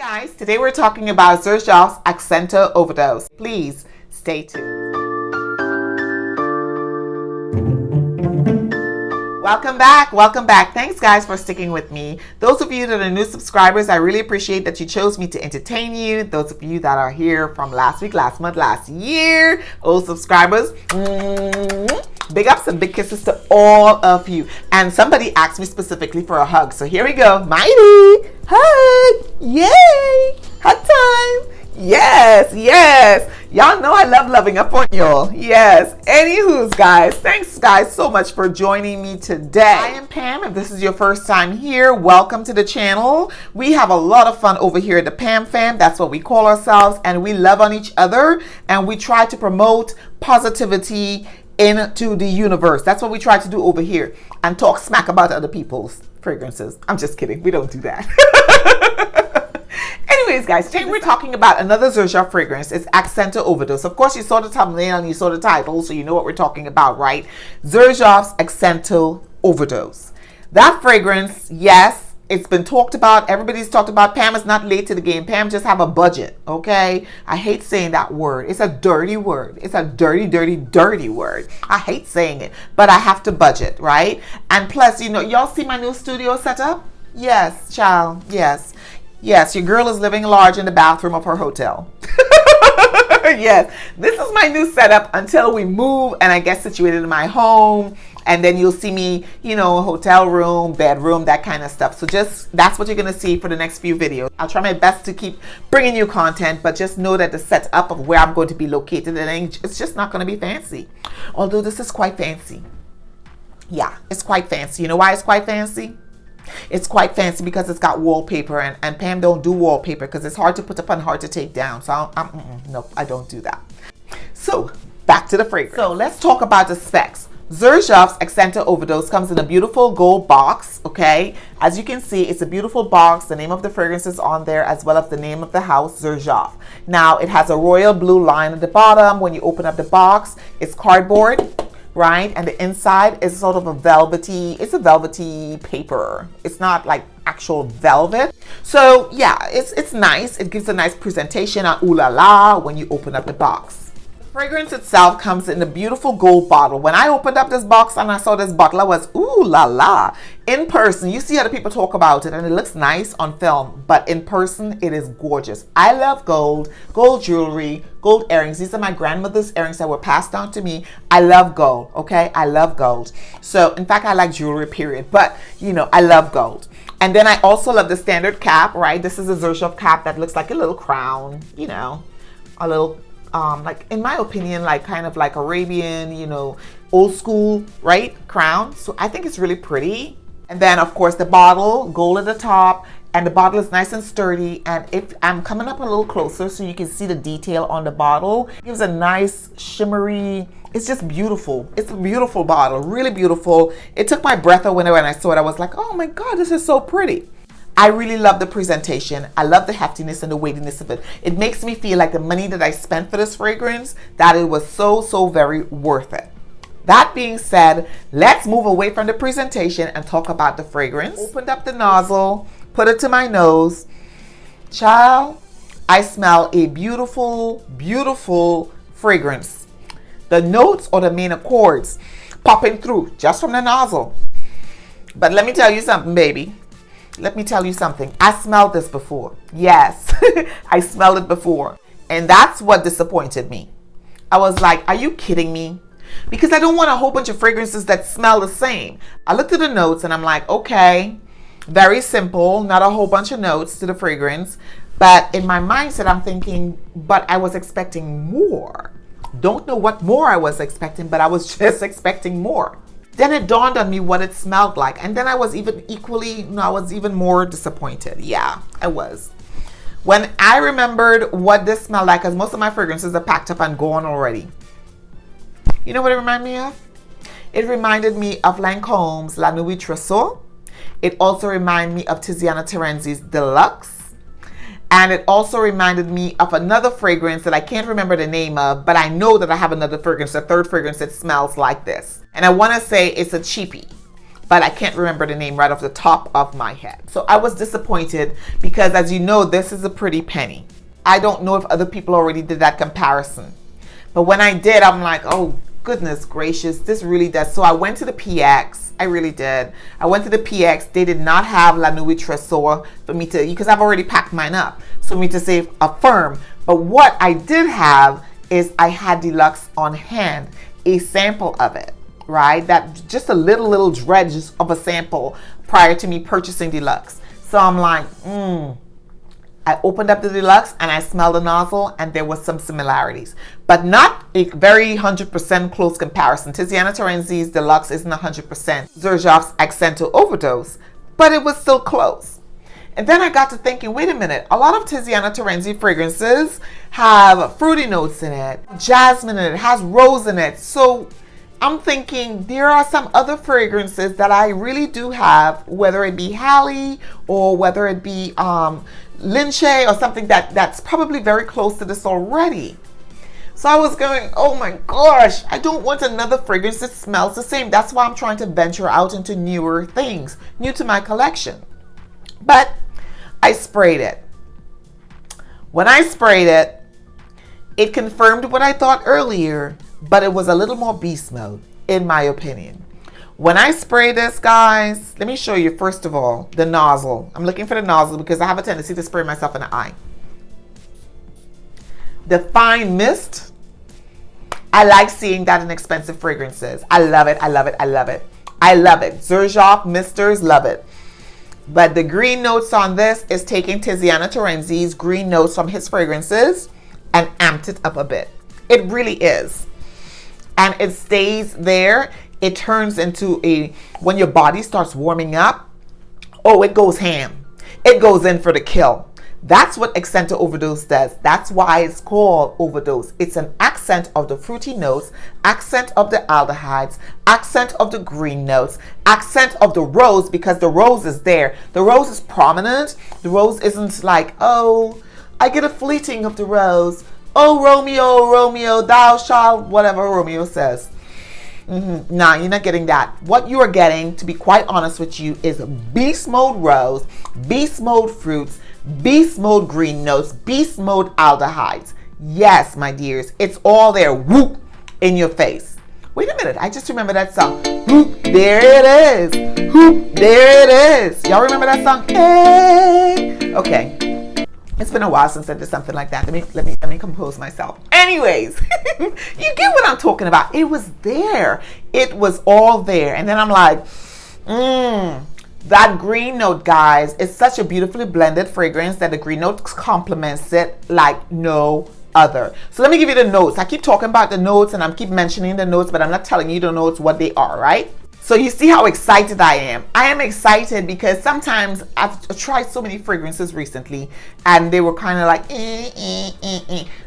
Guys, today we're talking about Xerjoff Accento Overdose. Please stay tuned. Welcome back. Thanks guys for sticking with me. Those of you that are new subscribers, I really appreciate that you chose me to entertain you. Those of you that are here from last week, last month, last year, old subscribers, big ups and big kisses to all of you. And somebody asked me specifically for a hug, so here we go. Mighty hug, yay, hug time. Yes. Y'all know I love loving up on y'all. Yes. Anywho's guys, thanks guys so much for joining me today. I am Pam. If this is your first time here, welcome to the channel. We have a lot of fun over here at the Pam FAM. That's what we call ourselves, and we love on each other, and we try to promote positivity into the universe. That's what we try to do over here, and talk smack about other people's fragrances. I'm just kidding. We don't do that. Anyways, guys, today we're talking about another Xerjoff fragrance. It's Accento Overdose. Of course, you saw the thumbnail and you saw the title, so you know what we're talking about, right? Xerjoff's Accento Overdose. That fragrance, yes, it's been talked about. Everybody's talked about. Pam is not late to the game. Pam just have a budget, okay? I hate saying that word. It's a dirty word. It's a dirty word. I hate saying it, but I have to budget, right? And plus, you know, y'all see my new studio setup? Yes, child, yes. Yes, your girl is living large in the bathroom of her hotel. Yes, this is my new setup until we move and I get situated in my home. And then you'll see me, you know, hotel room, bedroom, that kind of stuff. So just, that's what you're going to see for the next few videos. I'll try my best to keep bringing you content, but just know that the setup of where I'm going to be located, it's just not going to be fancy. Although this is quite fancy. Yeah, it's quite fancy. You know why it's quite fancy? It's quite fancy because it's got wallpaper, and Pam don't do wallpaper because it's hard to put up and hard to take down. So no, I don't do that. So back to the fragrance. So let's talk about the specs. Xerjoff's Accento Overdose comes in a beautiful gold box, okay? As you can see, it's a beautiful box. The name of the fragrance is on there, as well as the name of the house, Xerjoff. Now, it has a royal blue line at the bottom. When you open up the box, it's cardboard, right? And the inside is sort of a velvety paper. It's not like actual velvet. So yeah, it's nice. It gives a nice presentation on ooh la la when you open up the box. The fragrance itself comes in a beautiful gold bottle. When I opened up this box and I saw this bottle, I was ooh la la. In person, you see other people talk about it and it looks nice on film, but in person, it is gorgeous. I love gold jewelry, gold earrings. These are my grandmother's earrings that were passed down to me. I love gold, okay? I love gold. So, in fact, I like jewelry, period. But, you know, I love gold. And then I also love the standard cap, right? This is a Xerjoff cap that looks like a little crown, you know, a little, like, in my opinion, like kind of like Arabian, you know, old school, right? Crown. So I think it's really pretty. And then, of course, the bottle, gold at the top, and the bottle is nice and sturdy. And if I'm coming up a little closer so you can see the detail on the bottle, it gives a nice shimmery, it's just beautiful. It's a beautiful bottle, really beautiful. It took my breath away when I saw it. I was like, oh my God, this is so pretty. I really love the presentation. I love the heftiness and the weightiness of it. It makes me feel like the money that I spent for this fragrance, that it was so very worth it. That being said, let's move away from the presentation and talk about the fragrance. Opened up the nozzle, put it to my nose. Child, I smell a beautiful fragrance. The notes or the main accords popping through just from the nozzle. But let me tell you something, baby. Let me tell you something. I smelled this before. Yes, I smelled it before. And that's what disappointed me. I was like, are you kidding me? Because I don't want a whole bunch of fragrances that smell the same. I looked at the notes and I'm like, okay, very simple, not a whole bunch of notes to the fragrance. But in my mindset, I'm thinking, but I was expecting more. Don't know what more I was expecting, but I was just expecting more. Then it dawned on me what it smelled like. And then I was even more disappointed. Yeah, I was. When I remembered what this smelled like, because most of my fragrances are packed up and gone already. You know what it reminded me of? It reminded me of Lancome's La Nuit Trousseau. It also reminded me of Tiziana Terenzi's Deluxe. And it also reminded me of another fragrance that I can't remember the name of, but I know that I have another fragrance, a third fragrance that smells like this. And I want to say it's a cheapie. but I can't remember the name right off the top of my head. So I was disappointed because, as you know, this is a pretty penny. I don't know if other people already did that comparison. But when I did, I'm like, oh, goodness gracious, this really does. So I went to the PX. I really did. I went to the PX. They did not have La Nuit Tresor for me to, because I've already packed mine up, so for me to say affirm. But what I did have is I had Deluxe on hand, a sample of it, right? That just a little dredge of a sample prior to me purchasing Deluxe. So I'm like, I opened up the Deluxe and I smelled the nozzle, and there was some similarities, but not a very 100% close comparison. Tiziana Terenzi's Deluxe isn't 100% Xerjoff's Accento Overdose, but it was still close. And then I got to thinking, wait a minute, a lot of Tiziana Terenzi fragrances have fruity notes in it, jasmine in it, has rose in it. So I'm thinking there are some other fragrances that I really do have, whether it be Halle or whether it be Linche or something that's probably very close to this already. So I was going, oh my gosh, I don't want another fragrance that smells the same. That's why I'm trying to venture out into newer things, new to my collection. But I sprayed it. When I sprayed it, it confirmed what I thought earlier, but it was a little more beast mode, in my opinion. When I spray this, guys, let me show you, first of all, the nozzle. I'm looking for the nozzle because I have a tendency to spray myself in the eye. The fine mist, I like seeing that in expensive fragrances. I love it, I love it, I love it. I love it. Xerjoff misters, love it. But the green notes on this is taking Tiziana Terenzi's green notes from his fragrances and amped it up a bit. It really is. And it stays there. It turns into when your body starts warming up, oh, it goes ham. It goes in for the kill. That's what Accento Overdose does. That's why it's called Overdose. It's an accent of the fruity notes, accent of the aldehydes, accent of the green notes, accent of the rose, because the rose is there. The rose is prominent. The rose isn't like, oh, I get a fleeting of the rose. Oh, Romeo, Romeo, thou shalt, whatever Romeo says. Nah, you're not getting that. What you are getting, to be quite honest with you, is beast mode rose, beast mode fruits, beast mode green notes, beast mode aldehydes. Yes, my dears, it's all there. Whoop, in your face. Wait a minute, I just remember that song. Whoop, there it is. Whoop, there it is. Y'all remember that song? Hey. Okay. It's been a while since I did something like that. Let me compose myself. Anyways, you get what I'm talking about. It was there. It was all there. And then I'm like, that green note, guys, is such a beautifully blended fragrance that the green note complements it like no other. So let me give you the notes. I keep talking about the notes and I keep mentioning the notes, but I'm not telling you the notes what they are, right? So you see how excited I am. I am excited because sometimes I've tried so many fragrances recently and they were kind of like,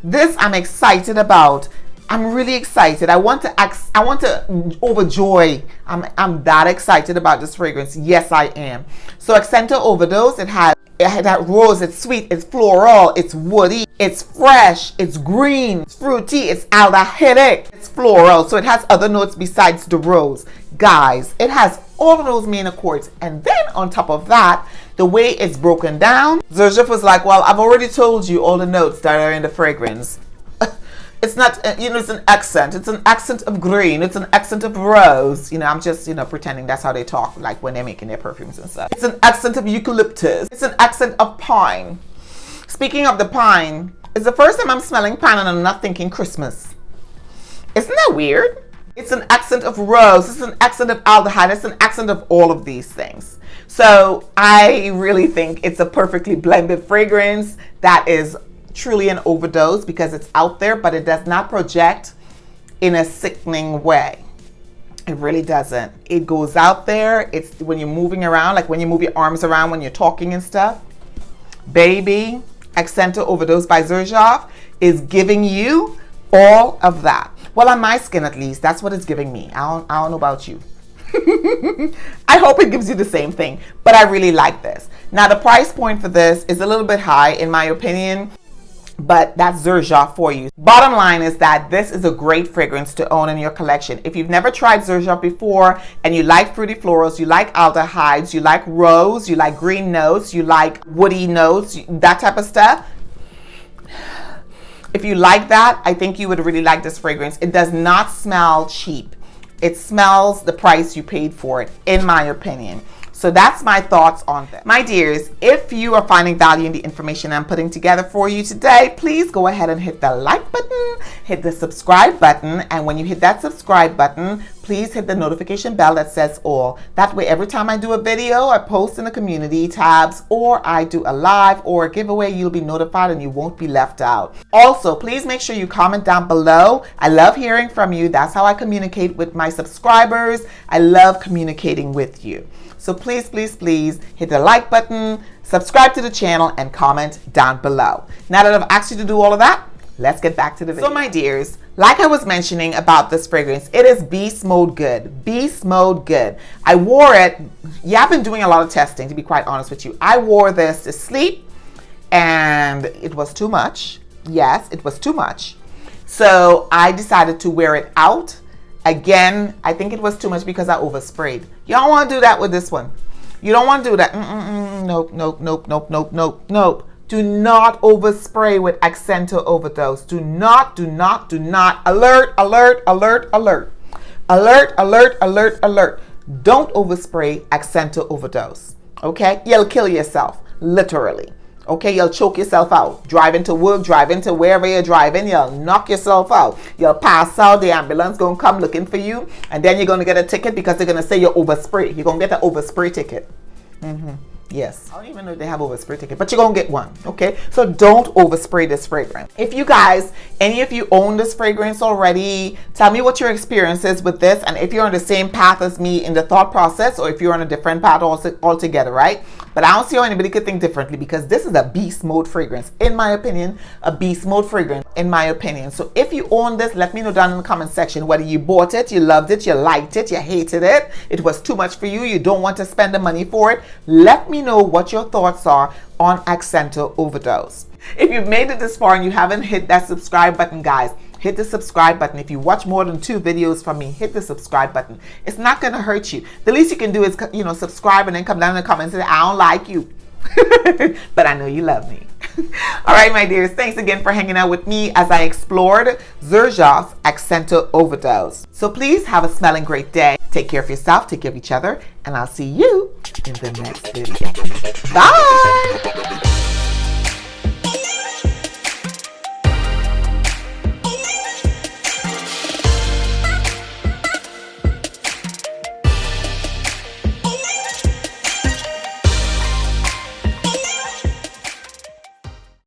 This I'm excited about. I'm really excited. I want to overjoy. I'm that excited about this fragrance. Yes, I am. So Accento Overdose, it had that rose, it's sweet, it's floral, it's woody, it's fresh, it's green, it's fruity, it's aldehydic, it's floral. So it has other notes besides the rose. Guys, it has all of those main accords. And then on top of that, the way it's broken down, Xerjoff was like, well, I've already told you all the notes that are in the fragrance. It's not, it's an accent. It's an accent of green. It's an accent of rose. I'm just, pretending that's how they talk, like when they're making their perfumes and stuff. It's an accent of eucalyptus. It's an accent of pine. Speaking of the pine, it's the first time I'm smelling pine and I'm not thinking Christmas. Isn't that weird? It's an accent of rose. It's an accent of aldehyde. It's an accent of all of these things. So I really think it's a perfectly blended fragrance that is truly an overdose because it's out there, but it does not project in a sickening way. It really doesn't. It goes out there. It's when you're moving around, like when you move your arms around when you're talking and stuff. Baby, Accento Overdose by Xerjoff is giving you all of that. Well, on my skin at least, that's what it's giving me. I don't know about you. I hope it gives you the same thing, but I really like this. Now, the price point for this is a little bit high, in my opinion. but that's Xerjoff for you. Bottom line is that this is a great fragrance to own in your collection. If you've never tried Xerjoff before and you like fruity florals, you like aldehydes, you like rose, you like green notes, you like woody notes, that type of stuff, if you like that, I think you would really like this fragrance. It does not smell cheap. It smells the price you paid for it, in my opinion. So that's my thoughts on this. My dears, if you are finding value in the information I'm putting together for you today, please go ahead and hit the like button, hit the subscribe button, and when you hit that subscribe button, please hit the notification bell that says all. That way, every time I do a video, I post in the community tabs, or I do a live or a giveaway, you'll be notified and you won't be left out. Also, please make sure you comment down below. I love hearing from you. That's how I communicate with my subscribers. I love communicating with you. So please, please, please hit the like button, subscribe to the channel, and comment down below. Now that I've asked you to do all of that, let's get back to the video. So my dears, like I was mentioning about this fragrance, it is Beast Mode Good. Beast Mode Good. I wore it. Yeah, I've been doing a lot of testing, to be quite honest with you. I wore this to sleep, and it was too much. Yes, it was too much. So I decided to wear it out. Again, I think it was too much because I oversprayed. You don't want to do that with this one. You don't want to do that. Nope, nope, nope, nope, nope, nope, nope. Do not overspray with Accento Overdose. Do not, do not, do not. Alert, alert, alert, alert. Alert, alert, alert, alert. Don't overspray Accento Overdose. Okay? You'll kill yourself, literally. Okay, you'll choke yourself out. Driving to work, driving to wherever you're driving, you'll knock yourself out. You'll pass out, the ambulance gonna come looking for you, and then you're gonna get a ticket because they're gonna say you're overspray. You're gonna get an overspray ticket. Yes, I don't even know if they have overspray ticket, but you're gonna get one. Okay, so don't overspray this fragrance. If you guys, any of you own this fragrance already, tell me what your experience is with this, and if you're on the same path as me in the thought process, or if you're on a different path altogether, right? But I don't see how anybody could think differently, because this is a beast mode fragrance, in my opinion. A beast mode fragrance, in my opinion. So if you own this, let me know down in the comment section whether you bought it, you loved it, you liked it, you hated it, it was too much for you, you don't want to spend the money for it. Let me know what your thoughts are on Accento Overdose. If you've made it this far and you haven't hit that subscribe button, guys, hit the subscribe button. If you watch more than 2 videos from me, hit the subscribe button. It's not going to hurt you. The least you can do is, subscribe and then come down in the comments and say, I don't like you. But I know you love me. All right, my dears. Thanks again for hanging out with me as I explored Xerjoff's Accento Overdose. So please have a smelling great day. Take care of yourself, take care of each other, and I'll see you in the next video. Bye.